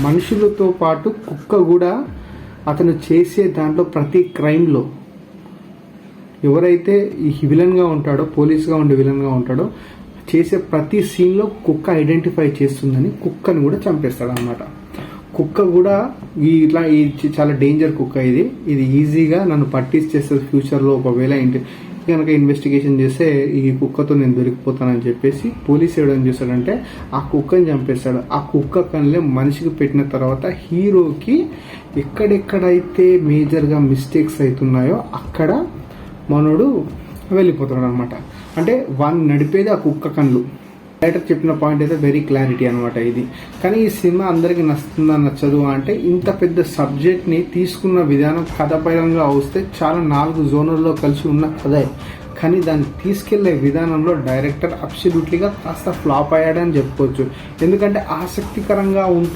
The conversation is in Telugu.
మనుషులతో పాటు కుక్క కూడా అతను చేసే దాంట్లో ప్రతి క్రైమ్లో ఎవరైతే ఈ విలన్గా ఉంటాడో, పోలీస్గా ఉండే విలన్గా ఉంటాడో, చేసే ప్రతి సీన్లో కుక్క ఐడెంటిఫై చేస్తుందని కుక్కని కూడా చంపేస్తాడు అనమాట. కుక్క కూడా ఇట్లా చాలా డేంజర్ కుక్క ఇది ఈజీగా నన్ను పట్టించేస్తుంది ఫ్యూచర్లో. ఒకవేళ కనుక ఇన్వెస్టిగేషన్ చేస్తే ఈ కుక్కతో నేను దొరికిపోతానని చెప్పేసి పోలీసు ఏం చేస్తాడంటే ఆ కుక్కని చంపేస్తాడు. ఆ కుక్క కళ్ళే మనిషికి పెట్టిన తర్వాత హీరోకి ఎక్కడెక్కడైతే మేజర్గా మిస్టేక్స్ అవుతున్నాయో అక్కడ మనోడు వెళ్ళిపోతాడు అనమాట. అంటే వాడిని నడిపేది ఆ కుక్క కళ్ళు. డైరెక్టర్ చెప్పిన పాయింట్ అయితే వెరీ క్లారిటీ అనమాట ఇది. కానీ ఈ సినిమా అందరికీ నచ్చుతుందా నచ్చదు అంటే, ఇంత పెద్ద సబ్జెక్ట్ని తీసుకున్న విధానం కథపరంగా వస్తే చాలా 4 జోనర్లో కలిసి ఉన్న కథే. కానీ దాన్ని తీసుకెళ్లే విధానంలో డైరెక్టర్ అబ్సల్యూట్లీగా కాస్త ఫ్లాప్ అయ్యాడని చెప్పుకోవచ్చు. ఎందుకంటే ఆసక్తికరంగా ఉంటుంది.